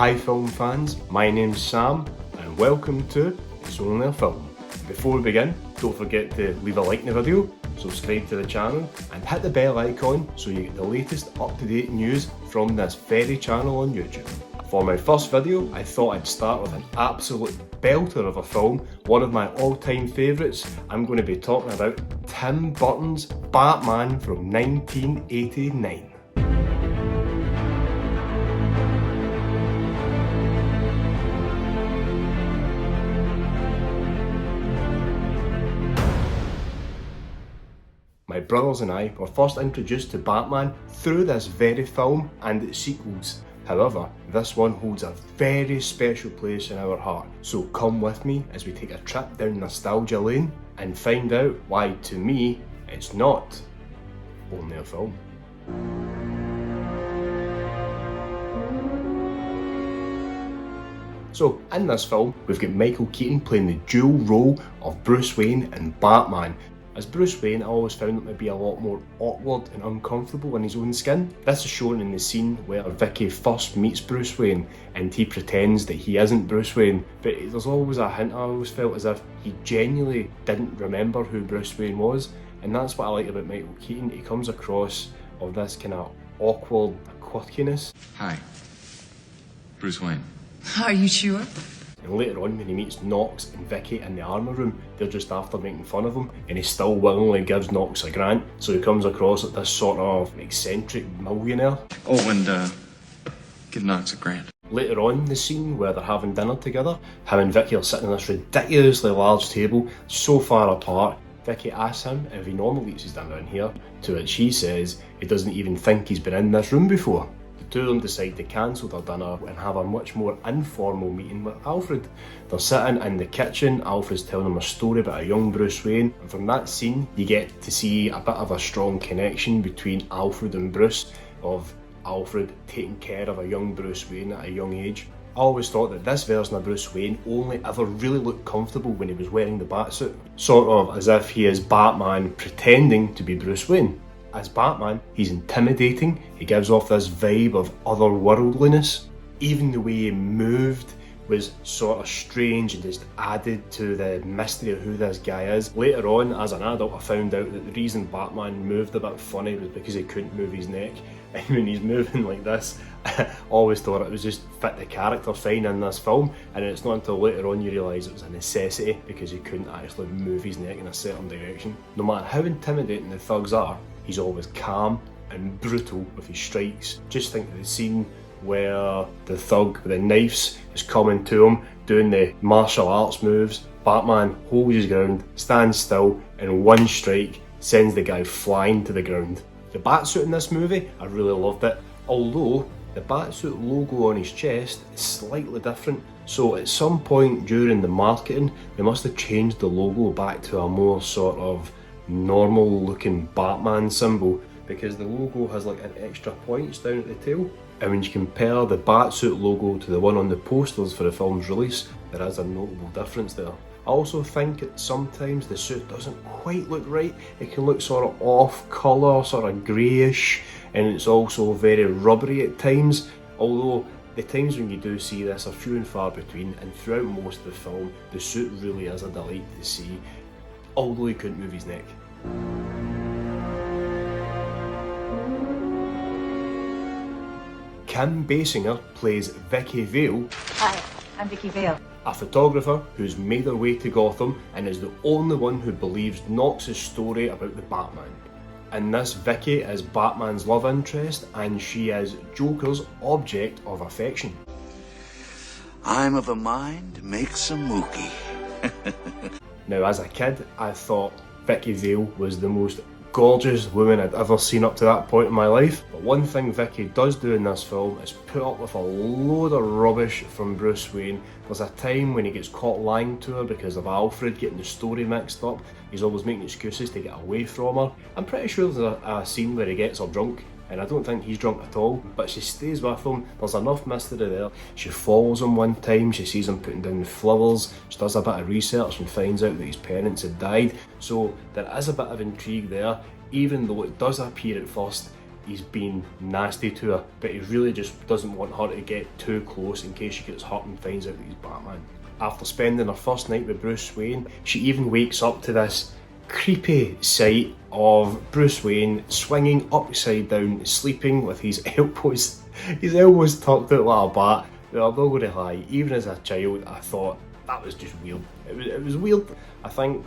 Hi film fans, my name's Sam and welcome to It's Only a Film. Before we begin, don't forget to leave a like in the video, subscribe to the channel and hit the bell icon so you get the latest up-to-date news from this very channel on YouTube. For my first video, I thought I'd start with an absolute belter of a film, one of my all-time favourites. I'm going to be talking about Tim Burton's Batman from 1989. My brothers and I were first introduced to Batman through this very film and its sequels. However, this one holds a very special place in our heart. So come with me as we take a trip down nostalgia lane and find out why, to me, it's not only a film. So, in this film, we've got Michael Keaton playing the dual role of Bruce Wayne and Batman. As Bruce Wayne, I always found him to be a lot more awkward and uncomfortable in his own skin. This is shown in the scene where Vicky first meets Bruce Wayne and he pretends that he isn't Bruce Wayne, but there's always a hint. I always felt as if he genuinely didn't remember who Bruce Wayne was, and that's what I like about Michael Keaton. He comes across of this kind of awkward quirkiness. Hi, Bruce Wayne. Are you sure? And later on, when he meets Knox and Vicky in the armour room, they're just after making fun of him, and he still willingly gives Knox a grant, so he comes across as this sort of eccentric millionaire. Oh, and give Knox a grant. Later on, the scene where they're having dinner together, him and Vicky are sitting at this ridiculously large table, so far apart. Vicky asks him if he normally eats his dinner in here, to which he says he doesn't even think he's been in this room before. The two of them decide to cancel their dinner and have a much more informal meeting with Alfred. They're sitting in the kitchen, Alfred's telling them a story about a young Bruce Wayne, and from that scene you get to see a bit of a strong connection between Alfred and Bruce, of Alfred taking care of a young Bruce Wayne at a young age. I always thought that this version of Bruce Wayne only ever really looked comfortable when he was wearing the batsuit, sort of as if he is Batman pretending to be Bruce Wayne. As Batman, he's intimidating, he gives off this vibe of otherworldliness. Even the way he moved was sort of strange and just added to the mystery of who this guy is. Later on, as an adult, I found out that the reason Batman moved a bit funny was because he couldn't move his neck. And when he's moving like this, I always thought it was just fit the character fine in this film, and it's not until later on you realise it was a necessity because he couldn't actually move his neck in a certain direction. No matter how intimidating the thugs are, he's always calm and brutal with his strikes. Just think of the scene where the thug with the knives is coming to him, doing the martial arts moves. Batman holds his ground, stands still, and one strike sends the guy flying to the ground. The Batsuit in this movie, I really loved it, although the Batsuit logo on his chest is slightly different. So at some point during the marketing, they must have changed the logo back to a more sort of normal looking Batman symbol, because the logo has like an extra points down at the tail, and when you compare the Batsuit logo to the one on the posters for the film's release, there is a notable difference there. I also think that sometimes the suit doesn't quite look right. It can look sort of off colour, sort of greyish, and it's also very rubbery at times, although the times when you do see this are few and far between, and throughout most of the film the suit really is a delight to see, although he couldn't move his neck. Kim Basinger plays Vicky Vale. Hi, I'm Vicky Vale. A photographer who's made her way to Gotham and is the only one who believes Knox's story about the Batman. In this, Vicky is Batman's love interest and she is Joker's object of affection. I'm of a mind, make some mookie. Now, as a kid, I thought Vicky Vale was the most gorgeous woman I'd ever seen up to that point in my life. But one thing Vicky does do in this film is put up with a load of rubbish from Bruce Wayne. There's a time when he gets caught lying to her because of Alfred getting the story mixed up. He's always making excuses to get away from her. I'm pretty sure there's a scene where he gets her drunk, and I don't think he's drunk at all, but she stays with him. There's enough mystery there. She follows him one time, she sees him putting down the flowers, she does a bit of research and finds out that his parents had died, so there is a bit of intrigue there, even though it does appear at first he's been nasty to her, but he really just doesn't want her to get too close in case she gets hurt and finds out that he's Batman. After spending her first night with Bruce Wayne, she even wakes up to this creepy sight of Bruce Wayne swinging upside down, sleeping with his elbows tucked out like a bat. Well, I'm not going to lie, even as a child I thought that was just weird. It was weird. I think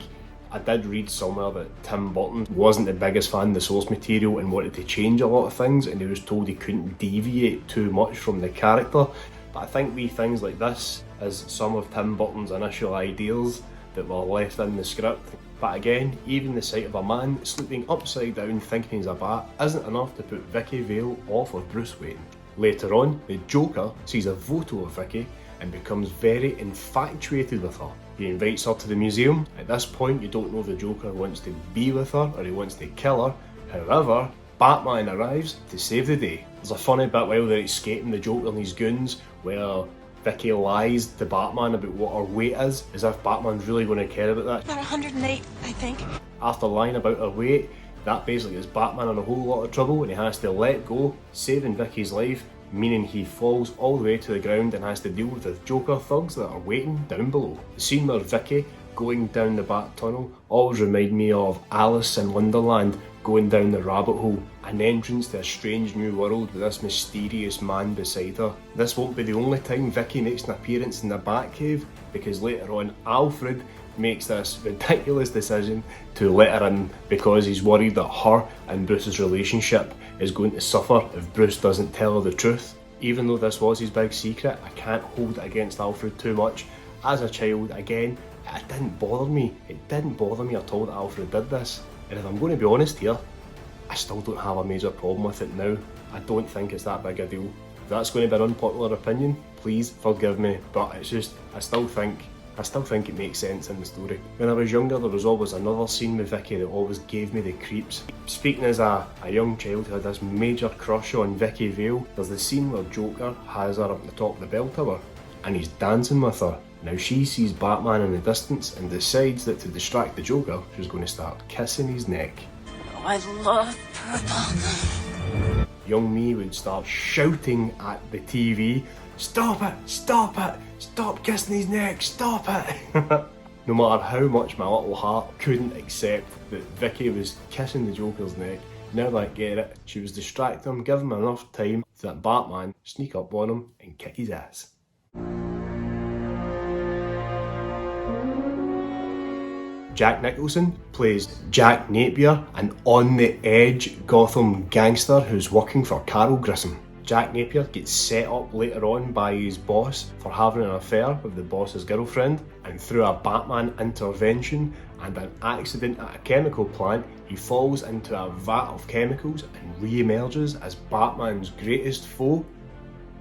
I did read somewhere that Tim Burton wasn't the biggest fan of the source material and wanted to change a lot of things, and he was told he couldn't deviate too much from the character. But I think wee things like this is some of Tim Burton's initial ideas that were left in the script. But again, even the sight of a man sleeping upside down thinking he's a bat isn't enough to put Vicky Vale off of Bruce Wayne. Later on, the Joker sees a photo of Vicky and becomes very infatuated with her. He invites her to the museum. At this point, you don't know if the Joker wants to be with her or he wants to kill her. However, Batman arrives to save the day. There's a funny bit while they're escaping the Joker and his goons where Vicky lies to Batman about what her weight is, as if Batman's really going to care about that. About 108, I think. After lying about her weight, that basically gets Batman in a whole lot of trouble and he has to let go, saving Vicky's life, meaning he falls all the way to the ground and has to deal with the Joker thugs that are waiting down below. The scene where Vicky going down the Bat Tunnel always reminded me of Alice in Wonderland going down the rabbit hole, an entrance to a strange new world with this mysterious man beside her. This won't be the only time Vicky makes an appearance in the Batcave, because later on Alfred makes this ridiculous decision to let her in because he's worried that her and Bruce's relationship is going to suffer if Bruce doesn't tell her the truth. Even though this was his big secret, I can't hold it against Alfred too much. As a child, again, it didn't bother me. It didn't bother me at all that Alfred did this. And if I'm going to be honest here, I still don't have a major problem with it now. I don't think it's that big a deal. If that's going to be an unpopular opinion, please forgive me, but it's just, I still think it makes sense in the story. When I was younger, there was always another scene with Vicky that always gave me the creeps. Speaking as a young child who had this major crush on Vicky Vale, there's the scene where Joker has her up the top of the bell tower and he's dancing with her. Now she sees Batman in the distance and decides that to distract the Joker, she's going to start kissing his neck. Oh, I love purple. Young me would start shouting at the TV, "Stop it! Stop it! Stop kissing his neck! Stop it!" No matter how much my little heart couldn't accept that Vicky was kissing the Joker's neck, now I get it. She was distracting him, giving him enough time so that Batman sneak up on him and kick his ass. Jack Nicholson plays Jack Napier, an on-the-edge Gotham gangster who's working for Carol Grissom. Jack Napier gets set up later on by his boss for having an affair with the boss's girlfriend, and through a Batman intervention and an accident at a chemical plant, he falls into a vat of chemicals and re-emerges as Batman's greatest foe,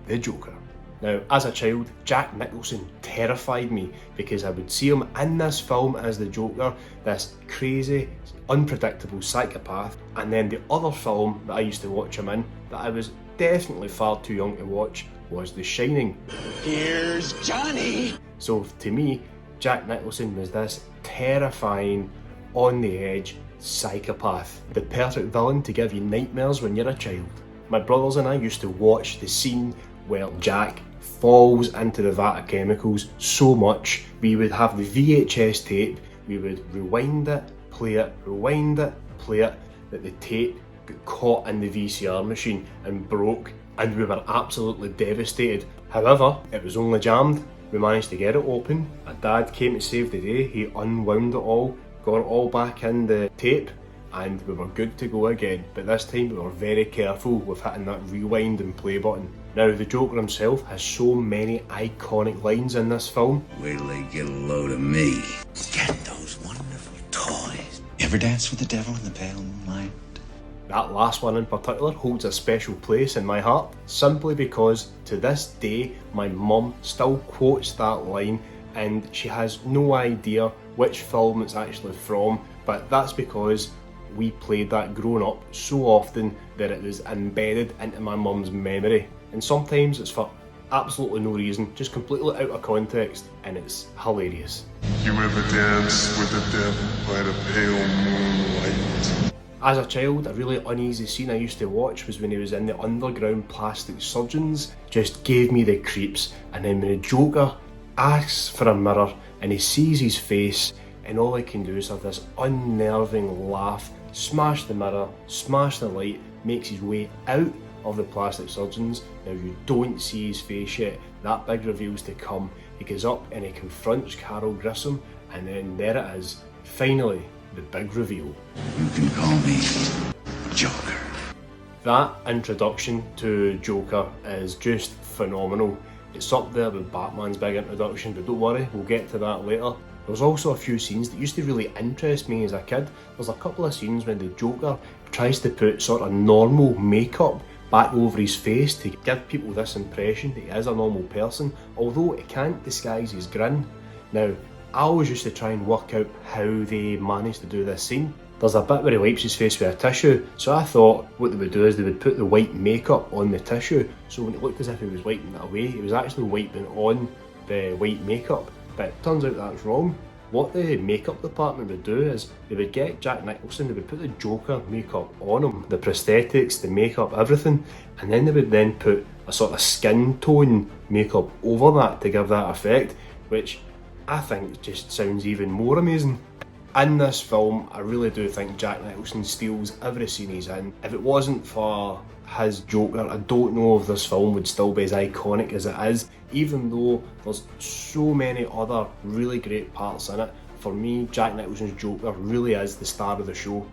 the Joker. Now, as a child, Jack Nicholson terrified me because I would see him in this film as the Joker, this crazy, unpredictable psychopath, and then the other film that I used to watch him in that I was definitely far too young to watch was The Shining. Here's Johnny! So to me, Jack Nicholson was this terrifying, on-the-edge psychopath, the perfect villain to give you nightmares when you're a child. My brothers and I used to watch the scene where Jack falls into the vat of chemicals so much, we would have the VHS tape, we would rewind it, play it, rewind it, play it, that the tape got caught in the VCR machine and broke, and we were absolutely devastated. However, it was only jammed. We managed to get it open. My dad came to save the day. He unwound it all, got it all back in the tape, and we were good to go again. But this time we were very careful with hitting that rewind and play button. Now, the Joker himself has so many iconic lines in this film. Wait till they get a load of me. Get those wonderful toys. Ever dance with the devil in the pale moonlight? That last one in particular holds a special place in my heart, simply because to this day my mum still quotes that line and she has no idea which film it's actually from, but that's because we played that growing up so often that it was embedded into my mum's memory. And sometimes it's for absolutely no reason, just completely out of context, and it's hilarious. You ever dance with the devil by the pale moonlight? As a child, a really uneasy scene I used to watch was when he was in the underground plastic surgeons. Just gave me the creeps. And then when the Joker asks for a mirror and he sees his face, and all he can do is have this unnerving laugh, smash the mirror, smash the light, makes his way out of the plastic surgeons. Now you don't see his face yet, that big reveal's to come. He goes up and he confronts Carol Grissom, and then there it is, finally, the big reveal. You can call me Joker. That introduction to Joker is just phenomenal. It's up there with Batman's big introduction, but don't worry, we'll get to that later. There's also a few scenes that used to really interest me as a kid. There's a couple of scenes when the Joker tries to put sort of normal makeup back over his face to give people this impression that he is a normal person, although it can't disguise his grin. Now, I always used to try and work out how they managed to do this scene. There's a bit where he wipes his face with a tissue, so I thought what they would do is they would put the white makeup on the tissue, so when it looked as if he was wiping it away, he was actually wiping on the white makeup. But it turns out that's wrong. What the makeup department would do is they would get Jack Nicholson, they would put the Joker makeup on him, the prosthetics, the makeup, everything, and then they would then put a sort of skin tone makeup over that to give that effect, which I think just sounds even more amazing. In this film, I really do think Jack Nicholson steals every scene he's in. If it wasn't for his Joker, I don't know if this film would still be as iconic as it is, even though there's so many other really great parts in it. For me, Jack Nicholson's Joker really is the star of the show.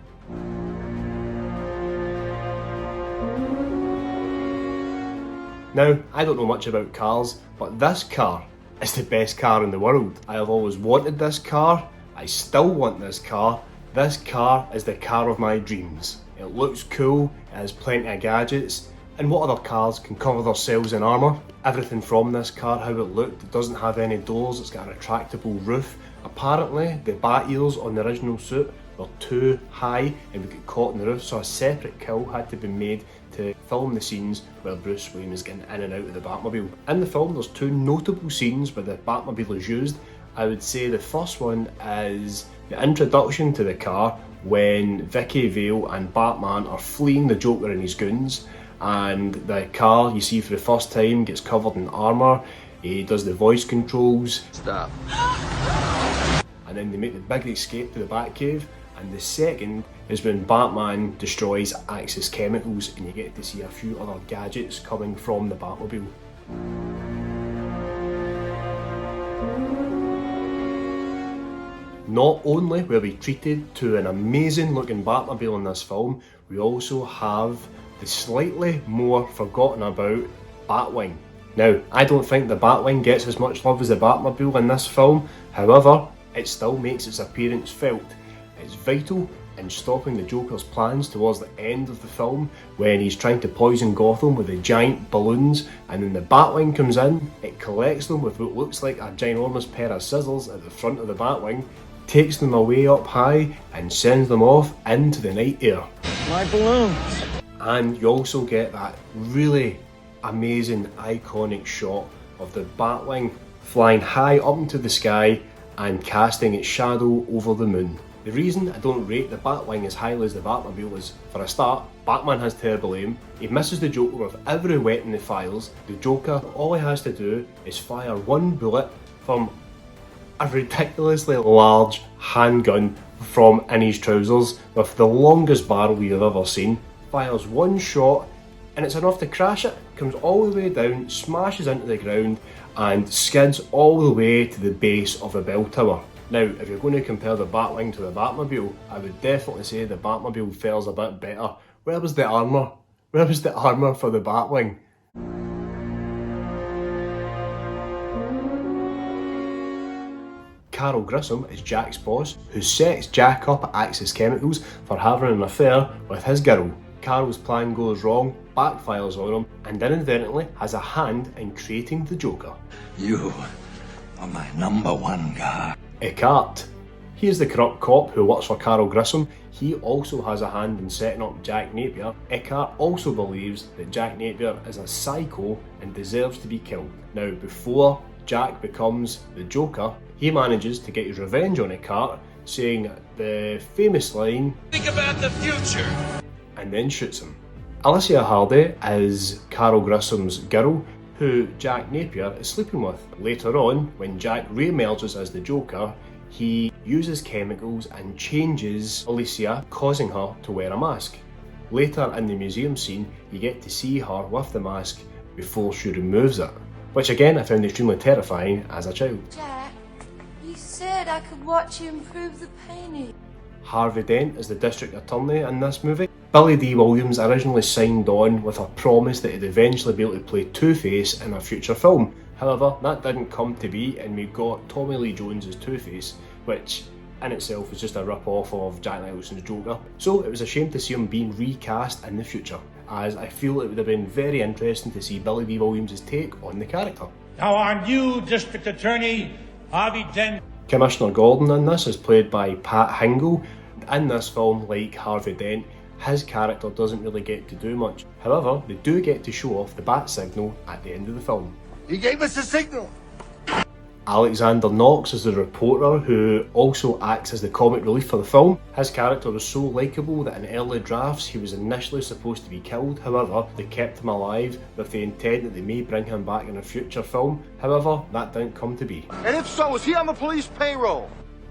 Now, I don't know much about cars, but this car is the best car in the world. I have always wanted this car, I still want this car. This car is the car of my dreams. It looks cool, it has plenty of gadgets, and what other cars can cover themselves in armour? Everything from this car, how it looked, it doesn't have any doors, it's got a retractable roof. Apparently, the bat ears on the original suit were too high and would get caught in the roof, so a separate kill had to be made to film the scenes where Bruce Wayne is getting in and out of the Batmobile. In the film, there's two notable scenes where the Batmobile is used. I would say the first one is the introduction to the car when Vicky Vale and Batman are fleeing the Joker and his goons, and the car you see for the first time gets covered in armour. He does the voice controls. Stop. And then they make the big escape to the Batcave. And the second is when Batman destroys Axis Chemicals and you get to see a few other gadgets coming from the Batmobile. Not only were we treated to an amazing looking Batmobile in this film, we also have the slightly more forgotten about Batwing. Now, I don't think the Batwing gets as much love as the Batmobile in this film, however, it still makes its appearance felt. It's vital in stopping the Joker's plans towards the end of the film when he's trying to poison Gotham with the giant balloons, and then the Batwing comes in, it collects them with what looks like a ginormous pair of scissors at the front of the Batwing, takes them away up high and sends them off into the night air. My balloons! And you also get that really amazing iconic shot of the Batwing flying high up into the sky and casting its shadow over the moon. The reason I don't rate the Batwing as highly as the Batmobile is, for a start, Batman has terrible aim. He misses the Joker with every weapon he fires. The Joker, all he has to do is fire one bullet from a ridiculously large handgun from in his trousers with the longest barrel you've ever seen. Fires one shot and it's enough to crash it, comes all the way down, smashes into the ground and skids all the way to the base of the bell tower. Now, if you're going to compare the Batwing to the Batmobile, I would definitely say the Batmobile fares a bit better. Where was the armour? Where was the armour for the Batwing? Carol Grissom is Jack's boss, who sets Jack up at Axis Chemicals for having an affair with his girl. Carol's plan goes wrong, backfires on him, and inadvertently has a hand in creating the Joker. You are my #1 guy. 𝐏𝐥𝐞𝐚𝐬𝐿. He is the corrupt cop who works for Carol Grissom. He also has a hand in setting up Jack Napier. 𝐏𝐿 also believes that Jack Napier is a psycho and deserves to be killed. Now, before Jack becomes the Joker, he manages to get his revenge on 𝐼𝐴𝐴, saying the famous line, "Think about the future," and then shoots him. Alicia Hardy is Carol Grissom's girl, who Jack Napier is sleeping with. Later on, when Jack re-emerges as the Joker, he uses chemicals and changes Alicia, causing her to wear a mask. Later in the museum scene, you get to see her with the mask before she removes it, which again I found extremely terrifying as a child. Jack, you said I could watch you improve the painting. Harvey Dent is the district attorney in this movie. Billy D. Williams originally signed on with a promise that he'd eventually be able to play Two-Face in a future film. However, that didn't come to be, and we got Tommy Lee Jones as Two-Face, which in itself was just a rip-off of Jack Nicholson's Joker. So it was a shame to see him being recast in the future, as I feel it would have been very interesting to see Billy D. Williams' take on the character. Now our new District Attorney, Harvey Dent. Commissioner Gordon in this is played by Pat Hingle. In this film, like Harvey Dent, his character doesn't really get to do much. However, they do get to show off the bat signal at the end of the film. He gave us a signal! Alexander Knox is the reporter who also acts as the comic relief for the film. His character was so likeable that in early drafts he was initially supposed to be killed. However, they kept him alive with the intent that they may bring him back in a future film. However, that didn't come to be. And if so, is he on the police payroll?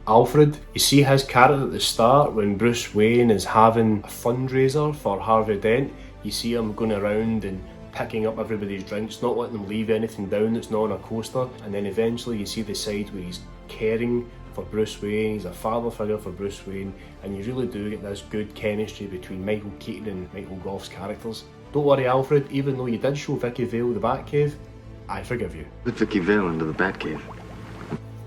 Alfred, you see his character at the start when Bruce Wayne is having a fundraiser for Harvey Dent. You see him going around and picking up everybody's drinks, not letting them leave anything down that's not on a coaster, and then eventually you see the side where he's caring for Bruce Wayne, he's a father figure for Bruce Wayne, and you really do get this good chemistry between Michael Keaton and Michael Gough's characters. Don't worry Alfred, even though you did show Vicky Vale the Batcave, I forgive you. Put Vicky Vale into the Batcave.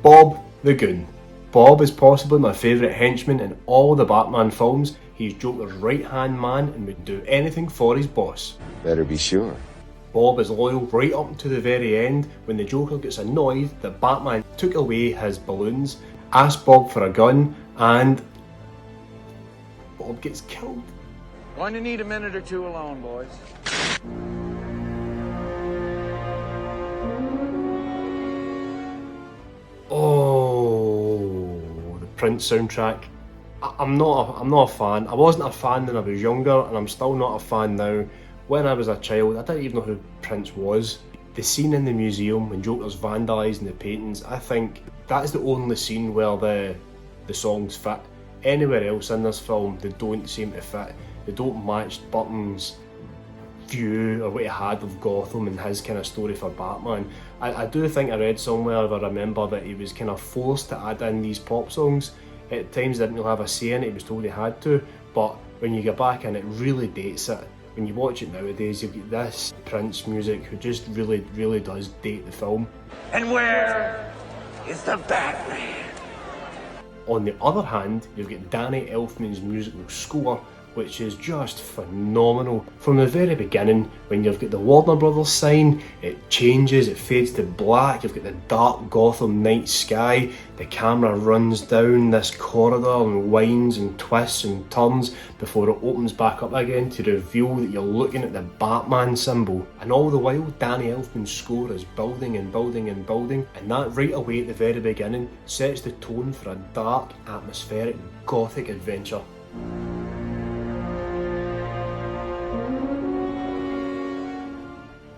Bob the Goon. Bob is possibly my favourite henchman in all the Batman films. He's Joker's right-hand man and would do anything for his boss. Better be sure. Bob is loyal right up to the very end when the Joker gets annoyed that Batman took away his balloons, asks Bob for a gun, and Bob gets killed. Going to need a minute or two alone, boys. Oh, the Prince soundtrack. I'm not a fan. I wasn't a fan when I was younger, and I'm still not a fan now. When I was a child, I didn't even know who Prince was. The scene in the museum when Joker's vandalising the paintings, I think that's the only scene where the songs fit. Anywhere else in this film, they don't seem to fit. They don't match Burton's view or what he had of Gotham and his kind of story for Batman. I do think I read somewhere, if I remember, that he was kind of forced to add in these pop songs. At times he didn't really have a say in it, he was told he had to, but when you get back in it really dates it. When you watch it nowadays, you've got this Prince music who just really does date the film. And where is the Batman? On the other hand, you've got Danny Elfman's musical score, which is just phenomenal. From the very beginning, when you've got the Warner Brothers sign, it changes, it fades to black, you've got the dark Gotham night sky, the camera runs down this corridor and winds and twists and turns before it opens back up again to reveal that you're looking at the Batman symbol. And all the while, Danny Elfman's score is building and building and building, and that right away at the very beginning sets the tone for a dark, atmospheric, gothic adventure.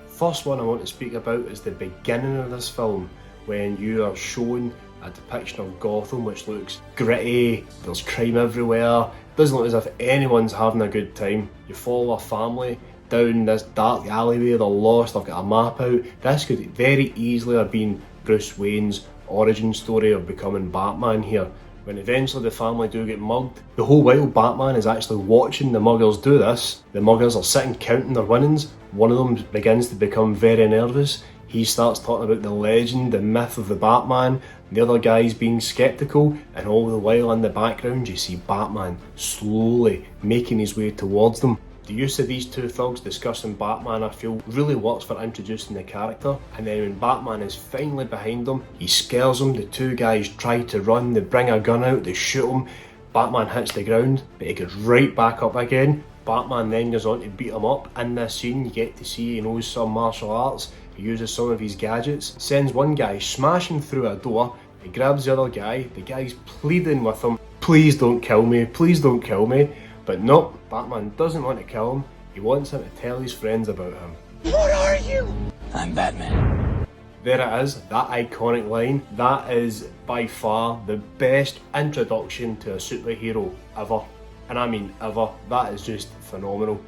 First one I want to speak about is the beginning of this film, when you are shown a depiction of Gotham which looks gritty, there's crime everywhere, doesn't look as if anyone's having a good time. You follow a family down this dark alleyway, they're lost, they've got a map out. This could very easily have been Bruce Wayne's origin story of becoming Batman here. When eventually the family do get mugged, the whole while Batman is actually watching the muggers do this. The muggers are sitting counting their winnings. One of them begins to become very nervous. He starts talking about the legend, the myth of the Batman. The other guy's being sceptical, and all the while in the background you see Batman slowly making his way towards them. The use of these two thugs discussing Batman, I feel, really works for introducing the character. And then when Batman is finally behind them, he scares them, the two guys try to run, they bring a gun out, they shoot him. Batman hits the ground, but he gets right back up again. Batman then goes on to beat him up. In this scene you get to see he knows some martial arts, he uses some of his gadgets, sends one guy smashing through a door, He grabs the other guy, the guy's pleading with him, please don't kill me, please don't kill me. But nope, Batman doesn't want to kill him, he wants him to tell his friends about him. What are you? I'm Batman. There it is, that iconic line. That is by far the best introduction to a superhero ever. And I mean ever. That is just phenomenal.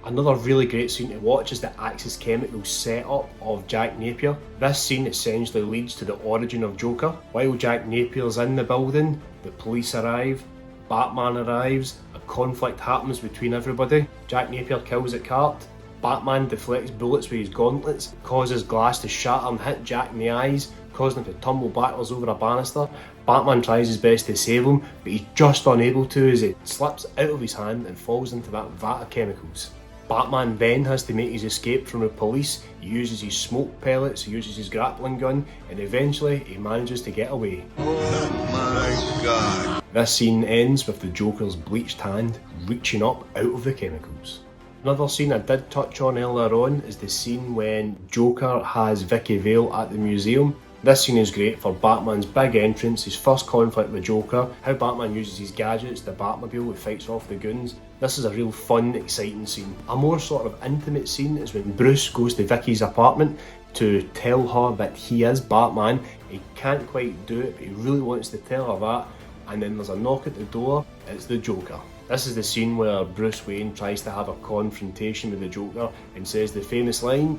Another really great scene to watch is the Axis Chemicals setup of Jack Napier. This scene essentially leads to the origin of Joker. While Jack Napier's in the building, the police arrive, Batman arrives, a conflict happens between everybody. Jack Napier kills a cart, Batman deflects bullets with his gauntlets, causes glass to shatter and hit Jack in the eyes, causing him to tumble backwards over a banister. Batman tries his best to save him, but he's just unable to as it slips out of his hand and falls into that vat of chemicals. Batman then has to make his escape from the police. He uses his smoke pellets, he uses his grappling gun, and eventually he manages to get away. Oh my God. This scene ends with the Joker's bleached hand reaching up out of the chemicals. Another scene I did touch on earlier on is the scene when Joker has Vicky Vale at the museum. This scene is great for Batman's big entrance, his first conflict with Joker, how Batman uses his gadgets, the Batmobile that fights off the goons. This is a real fun, exciting scene. A more sort of intimate scene is when Bruce goes to Vicky's apartment to tell her that he is Batman. He can't quite do it, but he really wants to tell her that. And then there's a knock at the door, it's the Joker. This is the scene where Bruce Wayne tries to have a confrontation with the Joker and says the famous line,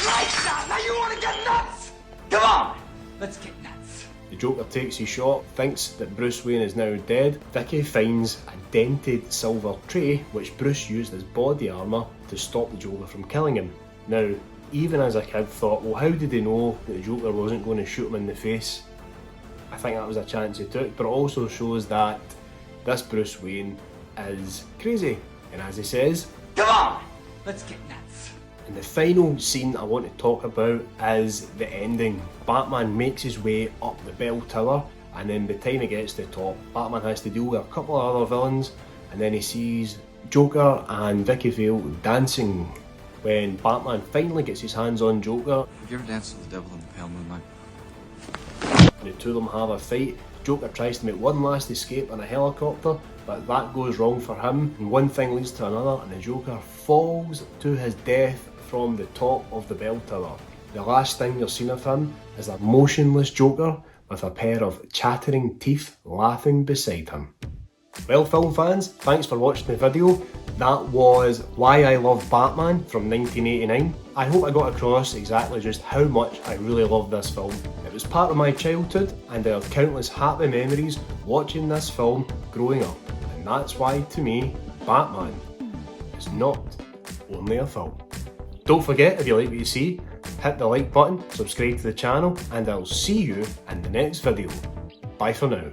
Lights out! Now you want to get nuts? Come on, let's get nuts. the Joker takes his shot, thinks that Bruce Wayne is now dead. Vicky finds a dented silver tray which Bruce used as body armour to stop the Joker from killing him. Now, even as a kid thought, well, how did he know that the Joker wasn't going to shoot him in the face? I think that was a chance he took, but it also shows that this Bruce Wayne is crazy. And as he says, Come on, let's get nuts. and the final scene I want to talk about is the ending. Batman makes his way up the bell tower, and then by the time he gets to the top, Batman has to deal with a couple of other villains, and then he sees Joker and Vicky Vale dancing. When Batman finally gets his hands on Joker, Have you ever danced with the devil in the pale moonlight? the two of them have a fight. Joker tries to make one last escape in a helicopter, but that goes wrong for him, and one thing leads to another, and the Joker falls to his death from the top of the bell tower. The last thing you're seen of him is a motionless Joker with a pair of chattering teeth laughing beside him. Well, film fans, thanks for watching the video. That was Why I Love Batman from 1989. I hope I got across exactly just how much I really love this film. It was part of my childhood, and I have countless happy memories watching this film growing up. And that's why, to me, Batman is not only a film. Don't forget, if you like what you see, hit the like button, subscribe to the channel, and I'll see you in the next video. Bye for now.